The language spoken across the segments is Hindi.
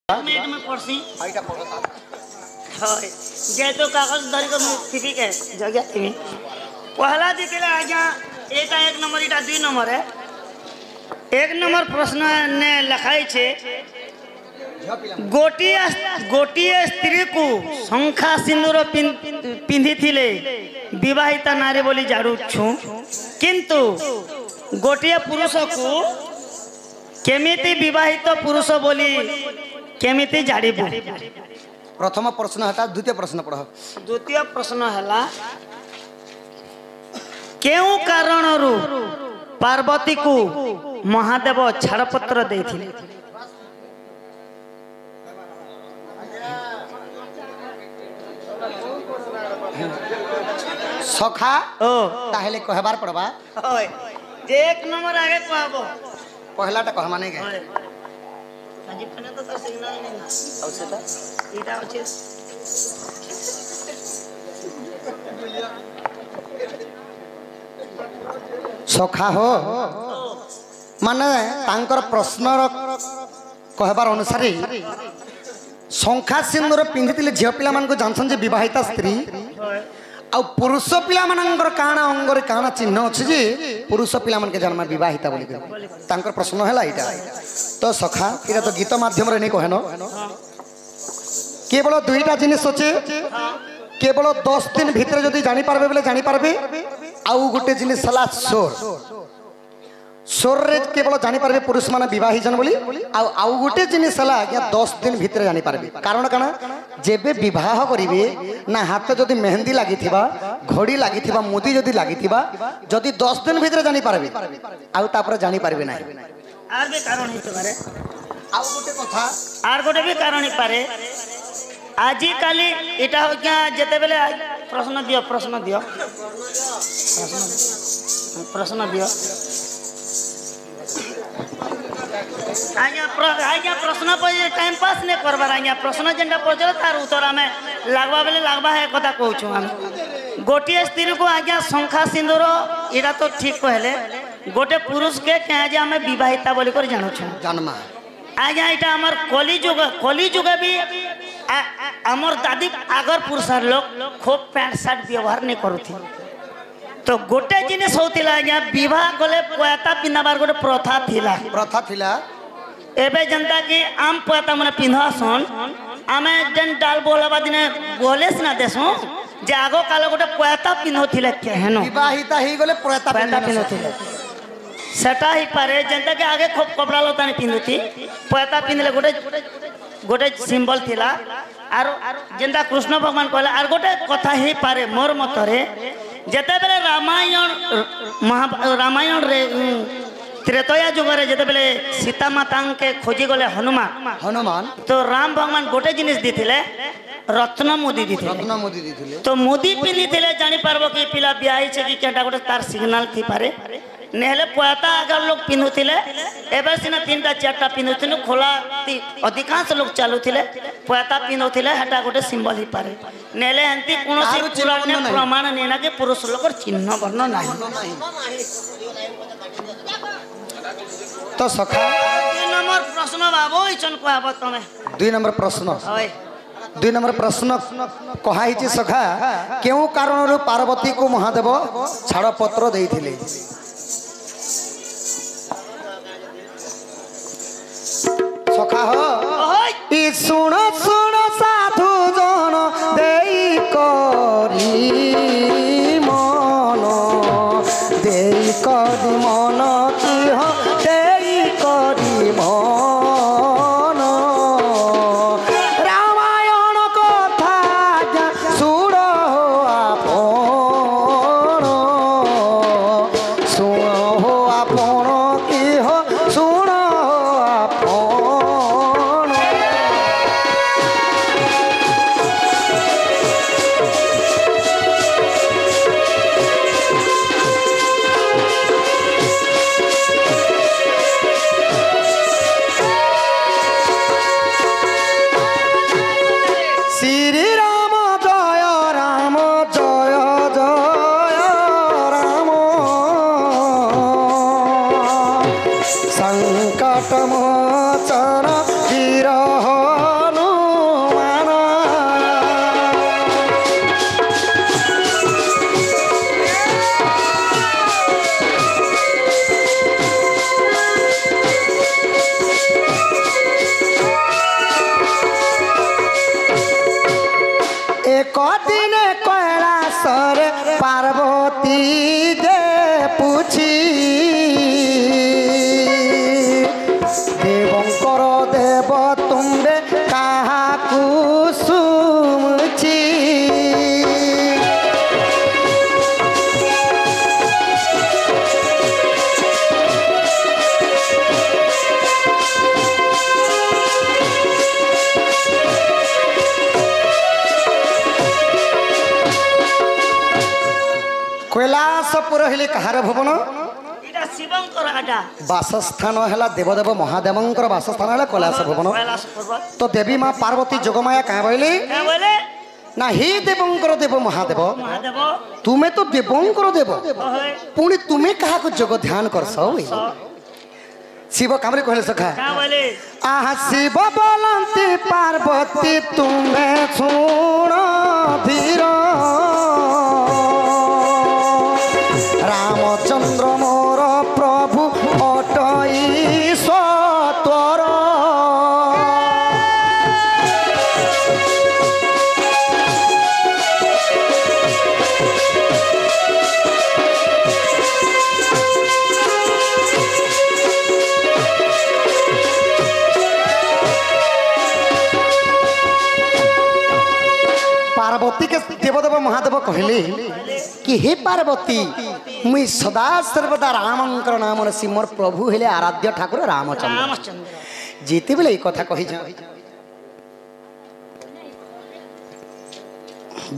मिनट में पढ़सी जे तो कागज धरी को टीवी के जगह टीवी पहला दिखला आज्ञा एटा एक नंबर इटा 2 नंबर है। एक नंबर प्रश्न ने लिखाई छे गोटिए स्त्री को शंखा सिंदूर पिंधि थिले विवाहिता नारी बोली जाडू छु किंतु गोटिए पुरुष को केमिति विवाहित पुरुष बोली केमिति जाड़बू। प्रथम प्रश्न हटा द्वितीय प्रश्न पढ़। द्वितीय प्रश्न हला केउ कारणरू पार्वती को महादेव छाड़पत्र देथिले। सखा ओ ताहेले कहबार पड़बा ओय जे एक नंबर आगे कहबो पहलाटा कह माने के अजी पने तो सिग्नल नहीं ना और सेटा इटा अछि सखा हो माने तांकर प्रश्न कहबार अनुसार शंखा सिंदूर पिंधिले झियो पिला मान को जानसन जे विवाहिता स्त्री आ पुरुष पिला मानकर काना अंगरे काना चिन्ह अछि जे पुरुष पिला मान के जन्म विवाहिता बोली तांकर प्रश्न हैला इटा। तो सखा इरा तो गीत माध्यम रे नै कहनो केवल दुईटा जिनिस अछि केवल 10 दिन भीतर जदी जानि पारबे बोले जानि पारबे आउ गुटे जिनिस हला सोर रे केवल जानि पारबे पुरुष माने विवाही जन बोली आउ गुटे जिनिस हला 10 दिन भीतर जानि पारबे। कारण काना जेबे विवाह करिवे ना हाथ जदी मेहंदी लागिथिबा घड़ी लागिथिबा मुदी जदी लागिथिबा जदी 10 दिन भीतर जानि पारबे आउ तापर जानि पारबे नाही। आर भी कारण हित पारे आउ गुटे कथा आर गोटे भी कारण ही पारे आजी काली इटा हो क्या जेते बेले प्रश्न दियो प्रश्न दियो आज्ञा प्रश्न पर टाइम पास नहीं करबार आज्ञा प्रश्न जेंटा पचल तार उत्तर आमे लागबा बेले लागबा है कथा कहूछु हम गोटिए स्त्री को आज्ञा शंखा सिंदूर इरा तो ठीक कहले गोटे पुरुष के क्या जे हमें विवाहिता बोली कर जानो छु जन्मा आज्ञा इटा हमर कली जुग भी हमर दादी आगर पुरुषार लोग खूब पैंट शर्ट व्यवहार नहीं करूथि। तो गोटे जिनिस होतिला आज्ञा विवाह गले पोयाता पिन्हाबार गोटे प्रथा थिला एबे जनता की आम पोयाता मने पिन्हासन आमे जन डाल बोलबा दिने बोलेस ना देसो जे आगो काले गोटे पोयाता पिन्होथिले केहनो विवाहिता ही गले पोयाता पिन्होथिले सेटा ही पारे जनता के आगे खूब कपड़ा लता नहीं पिन्हुथि पोयाता पिन्हले गोटे सिंबल थिला आरो जेंता कृष्ण भगवान कहला आर गोटे कथा ही पारे मोर मतरे जेते बेले रामायण रे त्रेतया जुग रे जेते बेले सीता माता के खोजी गले हनुमान तो राम भगवान गोटे जिनिस दिथिले रत्न मुदी दिथिले तो मुदी पिनी थिले जानि पारबो कि पिला बियाही छे कि केटा गोटे तार सिग्नल थी पारे नेहले पोयाता अगर लोग पिनुथिले एबे सिना 3टा 4टा पिनुथिनु खोला अधिकांश लोग चालुथिले पोयाता पिनुथिले हटा गोटे सिंबल ही पारे नेले हंती कोनोसी पुराण ने प्रमाण नेना के पुरुष लोकर चिन्ह वर्ण नाही। तो सखा 2 नंबर प्रश्न बाबू इचन कहबो तमे 2 नंबर प्रश्न ओय 2 नंबर प्रश्न कहाई छी सखा केउ कारणरू पार्वती को महादेव छाड़ पत्र देइथिले। सखा हो ई सुन साधु जन देई करी मन की हो देई करी मन रामायण कथा सुन हो आपण की हो सुन तुम्बे काहाकू सुमुची कैलासपुर हेले कहार भवन बासस्थान है देवदेव महादेवंकर बासस्थान है कैलास भवन तो देवी माँ पार्वती जोगमाया क्या बोले ना हे देवंकर देव महादेव तुम्हें तो देवंकर देव पुणी तुम्हें कहा को जोग ध्यान कर शिव कामरे कहले सखा आहा शिव बोलती पार्वती तुम्हें सुन धीर रामचंद्र मोर प्रभु अटई सत्वर पार्वती के देवदेव महादेव कहले कि हे पार्वती मुई सदा सर्वदा रामंकर नाम सी मोर प्रभु हेले आराध्य ठाकुर रामचंद्र जीते बेले कथा कही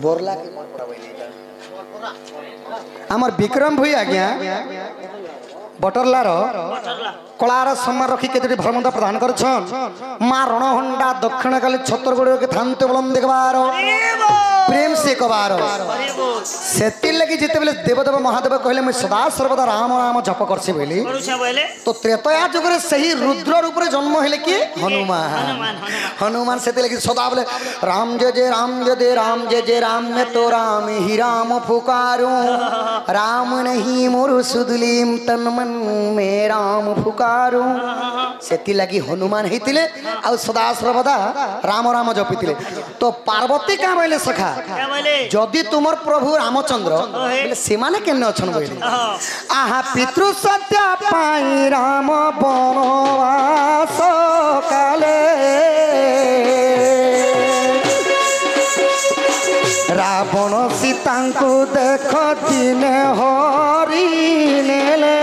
बोरला आमर विक्रम भई आज्ञा बटरलार कलार सम्मान रखी केतोटी भरमंदा प्रदान करछन मां रणहंडा दक्षिण काली छत्तरगढ़ के थांते बलम देखबार प्रेम से कबार सेति लगी जिते बेले देवदेव महादेव कहले मैं सदा सर्वदा राम नाम जप करसी बोली तो त्रेतया युग रे सही रुद्र रूप रे जन्म हेले कि हनुमान हनुमान सेति लगी सदा बोले राम जय जय राम जय जय राम जय जय राम में तो राम ही राम पुकारूं राम नहीं मोर सुदलीम तन मन में राम पुकारूं सेति लगी हनुमान हितिले आ सदा सर्वदा राम राम जपितिले तो पार्वती का बोले सखा जदि तुमर प्रभु रामचंद्र सेमाने केन अछन बोले आहा पितृ सत्य पाई राम वनवास काले रावण सीता को देख दिने हरि नेले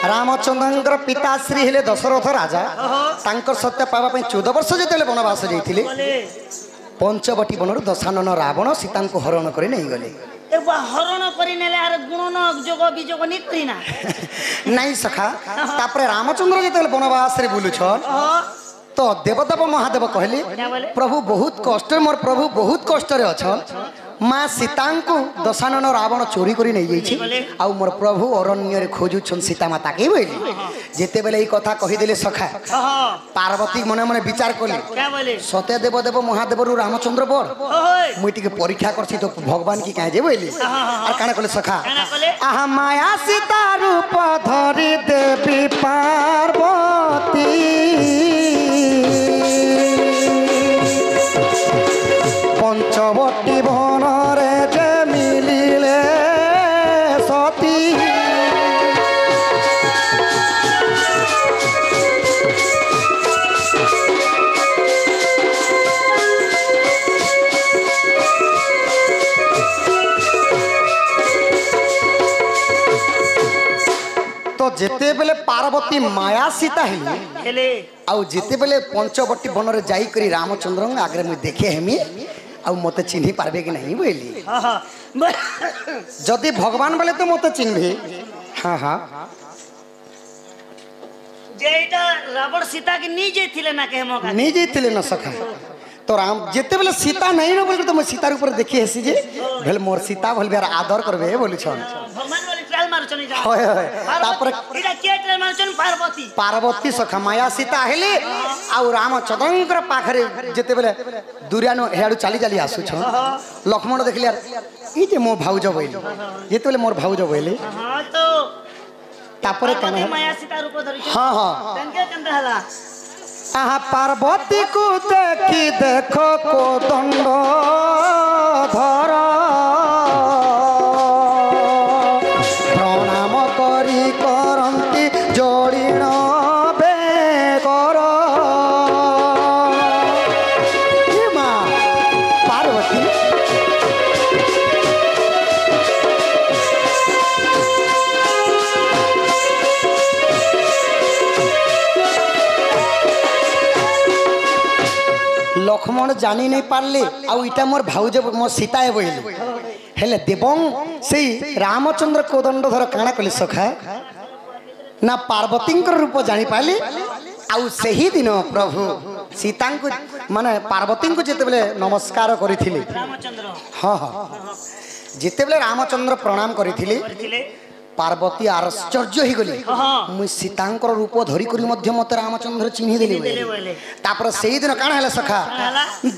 रामचंद्र पिताश्री हेले दशरथ राजा तांकर सत्य पावा 14 वर्ष जेतेले वनवास जाइथिले पंचवटी बनर दशानन रावण सीता को हरण करे नहीं गले हरण करी नेले आर गुण न जोग बिजोग निकरी ना नहीं सखा तापरे रामचंद्र जेतेले वनवास रे बुलुछन तो देवदेव महादेव कहले प्रभु बहुत कष्ट मोर प्रभु बहुत कष्ट रे अछन माँ सीता को दशानन रावण चोरी करी नहीं जाइए आउ मोर प्रभु अरण्य रे खोजुछन सीता माता के बोली जेते बेले ई कथा कहि देले सखा पार्वती मने मने विचार कले सत्य देवदेव महादेव रु रामचंद्र बड़ मुई टिके परीक्षा करछि तो भगवान की काहे जे बोली आ काना कले सखा आहा माया सीता रूप धरि देवी पार्वती पंचवटी बनरे जे मिलिले सती तो जेते बेले पार्वती माया सीता हेले आउ जेते बेले पंचवटी बनरे जाई करी रामचंद्र आगे मुझे देखे हेमी आ मते चिन्ही पारबे कि नहीं बोली जदि भगवान बोले तो मते चिन्ही हाँ हाँ जेटा रावण सीता के नीचे थिले ना के मौका नीचे थिले ना सखा तो राम जेते बेले सीता नहीं रो बोल तो मैं सीता ऊपर देखी हेसी जे भेल मोर सीता भल बेर आदर करबे बोली छन भगवान वाली ट्रायल मार चनी जा होय होय तापर इटा के ट्रायल मार चन पार्वती पार्वती सखा माया सीता हेले आ रामचंद्र पाखरे जेते बेले दुरियानो हेडू चाली चाली आसु छन लक्ष्मण देखले यार ई जे मो भाउज बोइली जेते बेले मोर भाउज बोइली हां तो तापर कने माया सीता रूप धरि हां हां तंके कंदा हला आहा पार्वती को देखी देखो को दंड धर प्रणाम करी करंती जोड़ीण बेकर माँ पार्वती लक्ष्मण जानी नहीं पारले आउ इटा मोर भाउज मो सीता है बोले हेले देवं से रामचंद्र कोदंडधर काना कले सखा ना पार्वती रूप जानी पाली आउ सही दिन प्रभु सीता को माने पार्वती को जिते बेले नमस्कार करिथिले हाँ हाँ जिते बेले रामचंद्र प्रणाम करिथिले पार्वती आश्चर्य ही गले मुई सीतांकर रूप धरी करी मध्य मत रामचंद्र चिन्हि देली तापर सेही दिन काना हला सखा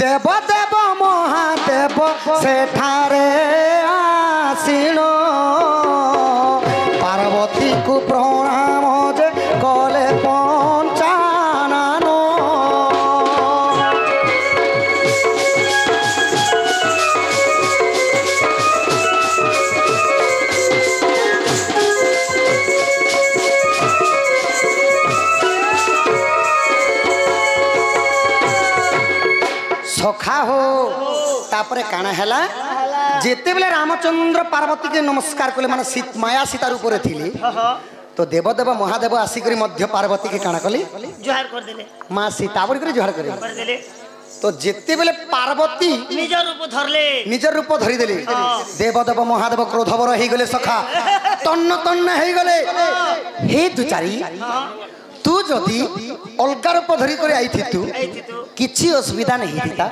देव देव महादेव सेठारे आसीनो पार्वती को प्रणाम जे कले पंचाननो सखा हो तापरे काना हैला जेते बेले रामचंद्र पार्वती के नमस्कार कले माने माया सीता रूप रे थिली तो देवदेव महादेव आसिकरी मध्य पार्वती के काना कली जोहार कर देले मां सीता बड़ी करे जोहार करे तो जेते बेले पार्वती निज रूप धरी देली देवदेव महादेव क्रोधवर हे गले सखा तन्न तन्न हे गले हे दुचारी तू जदि अलगा रूप धरी करे आई थी तू किछि असुविधा नहीं थीता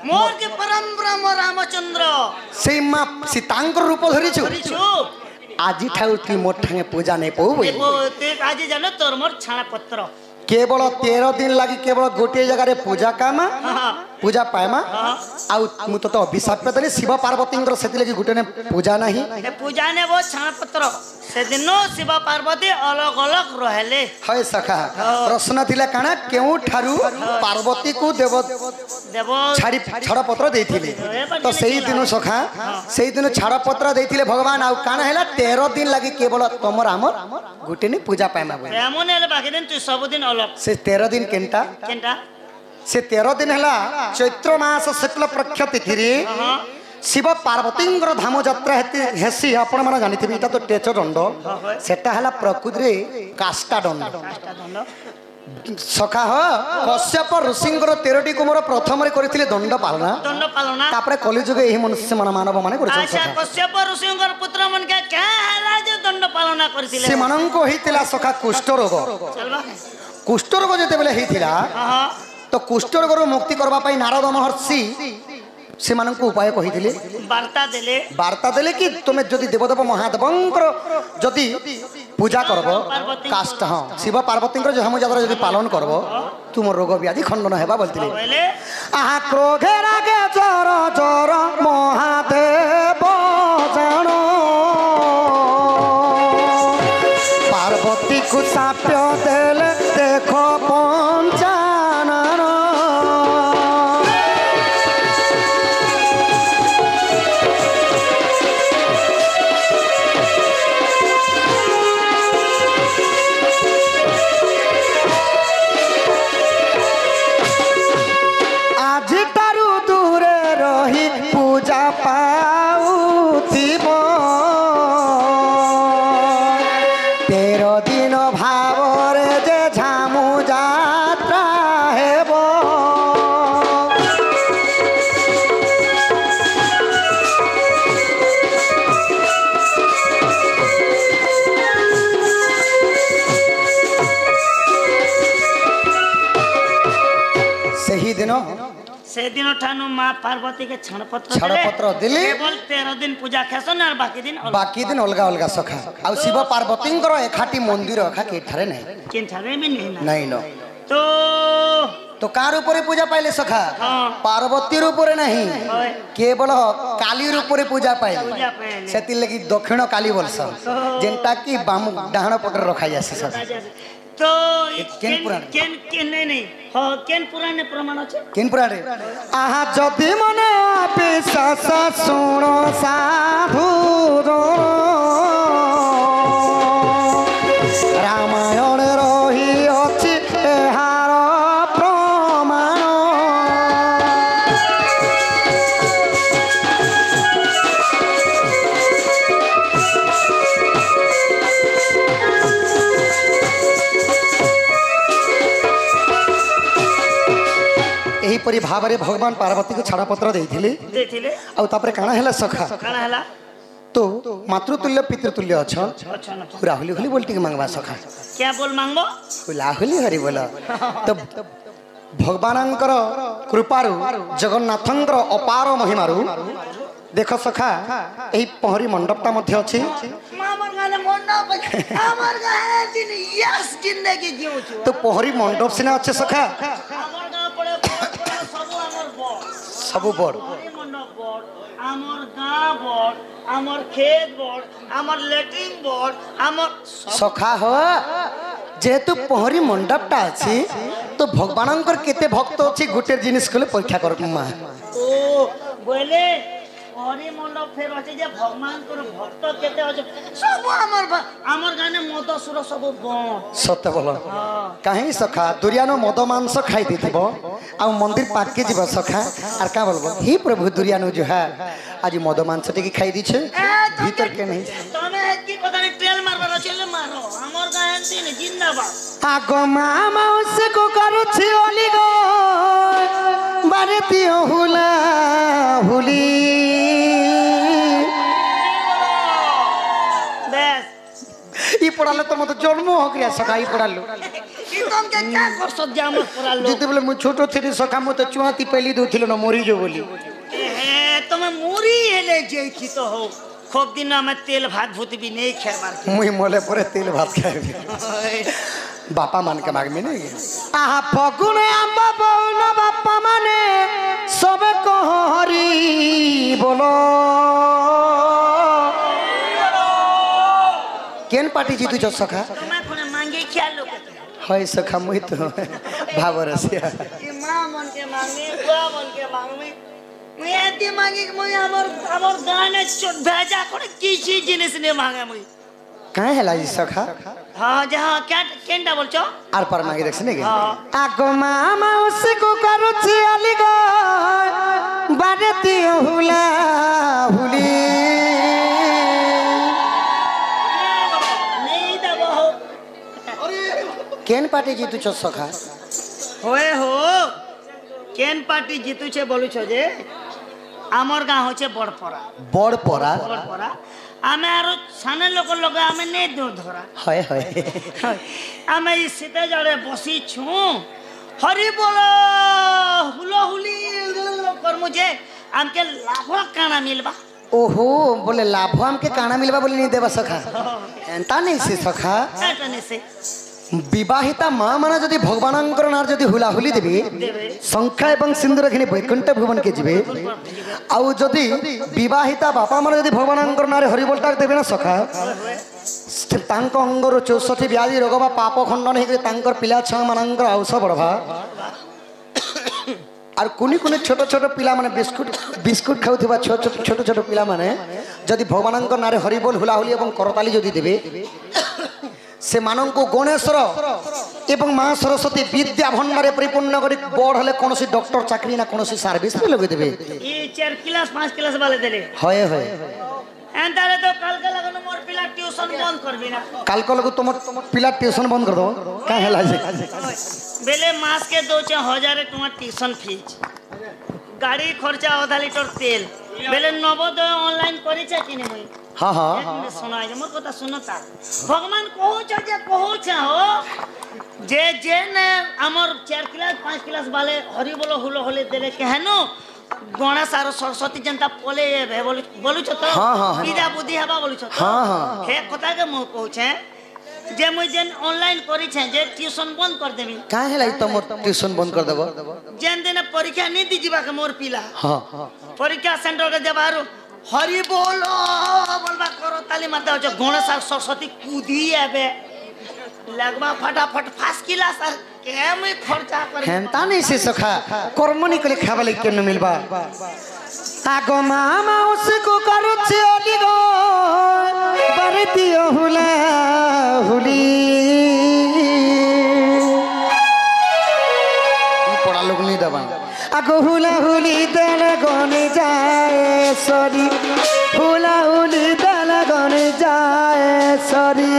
मोर के परम ब्रह्म रामचंद्र से मां सीतांकर रूप धरी छु आज ठाउ तू मोर ठांगे पूजा नहीं पऊ आज जानो तोर मोर छाणा पत्र केवल 13 दिन लगी केवल गोटे जगह रे पूजा कामा पूजा पाएमा आउ मु तो अभिशाप देली शिव पार्वती से लगी गोटे ने पूजा नहीं पूजा ने वो छाणा पत्र से दिन शिव पार्वती अलग अलग रहले है सखा प्रश्न थिला काना केउ ठारू पार्वती को देव छाड़ी छड़ पत्र देथिले तो सही दिन सखा सही दिन छड़ पत्र देथिले भगवान आउ काना हैला 13 दिन लगी केवल तमर हमर गोटे ने पूजा पाएमा एमन हेले बाकी दिन तू सब दिन अलग से 13 दिन केंटा से 13 दिन हैला चैत्र मास शुक्ल पक्ष तिथि रे शिव पार्वती धाम यात्रा हेसी आपण माने जानिथिबि इटा तो टेच दंड सेटा हला प्रकृति रे काष्टा दंड सखा हो कश्यप ऋषिंकर 13टी कुमार प्रथम रे करथिले दंड पालना तापरे कलिजुग एही मनुष्य मानव माने करछन अच्छा कश्यप ऋषिंकर पुत्र मन के क्या राज दंड पालना करथिले से माननको हितिला सखा कुष्ठ रोग जेते बेले हितिला तो कुष्ठ रोग रो मुक्ति करबा पई नारद महर्षि से माननको उपाय कहिथिले वार्ता देले कि तुमे जदि देवदेव महादेवंकर जदि पूजा करबो काष्ट हां शिव पार्वतींकर जो हम यात्रा जदि पालन करबो तुम रोग व्याधि खंडन हेबा बोलतिले आहा क्रोधे रागे जर जर महादेव जानो पार्वती को साप्य देले देखो पंचानन पाउथिब 13 दिन भावरे जे झामु जात्रा हेब सही दिन से दिन ठानु मां पार्वती के छड़पत्र दिली केवल 13 दिन पूजा खेसन और बाकी दिन अलगा अलगा सखा आ शिव पार्वतींकर एखाटी मंदिर एखा के ठारे नहीं केन ठारे में नहीं न तो कार ऊपर पूजा पाइले सखा पार्वती ऊपर नहीं केवल काली ऊपर पूजा पाइले सेति लगी दक्षिण काली बोलस जेंटा की बाम डाहण पटर रखा जासी सखा तो केन पुराण केन नहीं हां केन पुराण ने प्रमाण আছে केन पुराण आहा जदि मने विश्वास सुनो साधु रामायण रही अछि एहार प्रमाण एहीपरि भावरे भगवान पार्वती को छाड़पत्र देथिले आ तापर काना हैला सखा काना हैला तो मातृतुल्य पितृतुल्य अच्छा राहुली होली बोलटी के मांगवा सखा क्या बोल मांगबो राहुली हरि बोला तो भगवानंकर कृपारु जगन्नाथंकर अपार महिमारु देख सखा एही पहरी मंडपटा मध्ये अछि हमर गाने मंडप हमर गाने दिन यस जिंदगी जीउ छु तो पहरी मंडप सिना अछि सखा हमर गां पड़े सब हमर बड़ सब बड़ मंडप बड़ हमर गां बड़ हमर खेत बड़ हमर लेट्रिन बड़ हमर सखा हो जेतु पहरी मंडपटा अछि तो भगवानंकर केते भक्त अछि गुटे जिनिस कले परीक्षा कर मा ओ बोले हरि मंडप फेर अछि जे भगवान कर भक्त केते अछि सब हमर गाने मद सुर सब बन सत्य बोल काहे सखा दुरियानो मद मांस खाई देथिबो आ मंदिर पाक के जीव सखा आर का बोलबो हे प्रभु दुरियानो जो है आज मद मांस टिकी खाई दी छे भीतर के नहीं तमे की पता नहीं ट्रेल मारबा चले मारो हमर गाने दिन जिंदाबाद आगो मामा से को करू छी ओली गो बारेती हुला हुली ई पड़ाले तो मत जन्म हो गया सखा ई पड़ालो ई तुम के क्या कर सब जाम पड़ालो जते बोले मु छोटो थी सखा मु तो चुआती पहली दोथिलो न मोरी जो बोली ए तुम मोरी हेले जेथी तो हो खूब दिन में तेल भात भूत भी नहीं खाबार मुई मोले परे तेल भात खाए बापा मान के माग में नहीं आहा फगुन आंबा बोल बापा माने सब कहरी बोलो केन पार्टी जीतु जो सखा तुम्हें कोने मांगे क्या लोग हाय सखा मुई तो भावरसिया ये मां मन के मांगे बा मन के मांगे मुई आती मांगे मुई हमर गाने चोट भेजा कोने किसी जिनिस ने मांगे मुई काहे हला जी सखा हां जहां क्या केंडा बोल छो आर पर मांगे देख सने के आगो मामा उसको करू छी अली गो बारेती हुला हुली नहीं दबो केन पार्टी जीतु छ सखा होए हो केन पार्टी जीतु छे बोलु छ जे हमर गां होचे बड़परा आमे आरो साने लोक लोग आमे नै दो धरा हाय हाय आमे ई सीते जड़े बसी छु हरि बोलो हुलो हुली कर मुझे हमके लाभ काना मिलबा ओहो बोले लाभ हमके काना मिलबा बोले नहीं देबा सखा एंता नहीं से सखा एटा नै से विवाहिता माँ माना जदि भगवानंकर नार जदि हुलाहुली देबे संख्या एवं सिंदूर खिनी वैकुंठ भुवन के जीवे आउ जदि विवाहिता बापा माना जदि भगवानंकर नार हरिबोलटा देबे ना सखा तांको अंगर 64 व्याधि रोग बा पाप खंडन हे तांकर पिला छ मानंकर औष बढ़वा और कुनी कुनी छोट छोट पिला माने बिस्कुट खाउथिबा छोट छोट पिला माने जदि भगवानंकर नार हरिबोल हुलाहुली एवं करताली जदि देबे से मानन को गणेश्वर एवं मां सरस्वती विद्या भंडारे परिपूर्ण करी बड़ हले कोनोसी डॉक्टर चाकरी ना कोनोसी सर्विस रे लगे देबे ई 4 क्लास 5 क्लास वाले देले होय होय एंतारे तो कल के लगन मोर पिला ट्यूशन बंद करबी ना काल को लगो तुम पिला ट्यूशन बंद कर दो का हेला जे बेले मास के 2-4 टका ट्यूशन फीस गाड़ी खर्चा आधा लीटर तेल बेले नवोदय ऑनलाइन करी छ कि नहीं हां हां सुना जे मोर কথা सुनता भगवान कहू जे हो जे ने हमर 4 क्लास 5 क्लास वाले हरि बोलो हुलो होले देले केहनो गणेश आरो सरस्वती जनता पोले बोलू छ तो विद्या बुद्धि हबा बोलू छ तो हे कथा के मो कहू छे जे मुई जेन ऑनलाइन करी छे जे ट्यूशन बंद कर देबी काहे लाई तो मोर ट्यूशन बंद कर देबो जेन दिन परीक्षा नहीं दी जीवा के मोर पिला हां परीक्षा सेंटर के जबारो हरि बोलो बोलबा करो ताली मारता हो गणेश आरो सरस्वती कूदी आबे लगवा फटाफट फास क्लास और के में खर्चा कर हेंता नहीं से सखा कर्मनी को खावा ले के न मिलबा आगो मामा उसको करुचे ओली गो बरतियो हुला हुली ई पड़ा लोग नहीं दबा आगो हुला हुली दल गने जाए सरी हुला हुली दल गने जाए सरी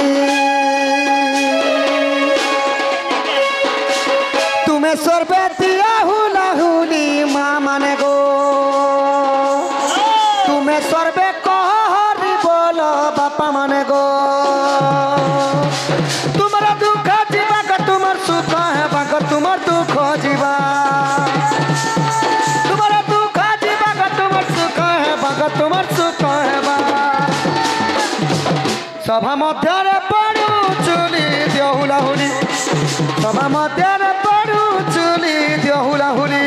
तुम्हें सरबतिया हुला हुली माँ माने गो तुम्हें सरबे कहरी बोलो बापा माने गो तुम्हारा दुख जीवा का तुम्हार सुख है बाका तुम्हार दुख जीवा तुम्हारा दुख जीवा का तुम्हार सुख है बाका तुम्हार सुख है बा सभा मध्य रे पड़ू चुली दियो हुला हुली सभा मध्य रे पड़ू चुली दियो हुला हुली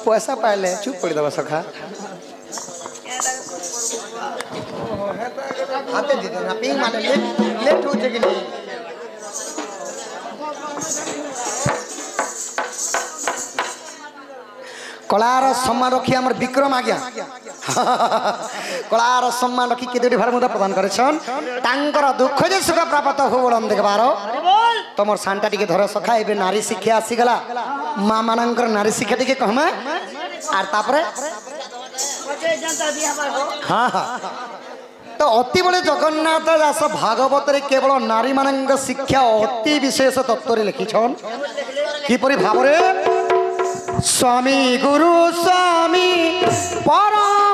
पैसा पाले चुप पड़ दबा सखा हाथे दे देना पिंग माने लेट हो जाएगी नहीं कलार सम्मान रखी हमर विक्रम आ गया कलार सम्मान रखी केदोटी भार मुदा प्रदान करेछन तांकर दुख जे सुख प्राप्त हो बोलन देखबार तमर सांटा टिके धर सखा एबे नारी शिक्षा आसी गला मां मानकर नारी शिक्षा टिके कहमा आर तापरे हां हां तो अति बड़े जगन्नाथ दास भागवत रे केवल नारी मानक शिक्षा अति विशेष तत्व रे लिखिछन किपरि भाबरे स्वामी गुरु स्वामी परम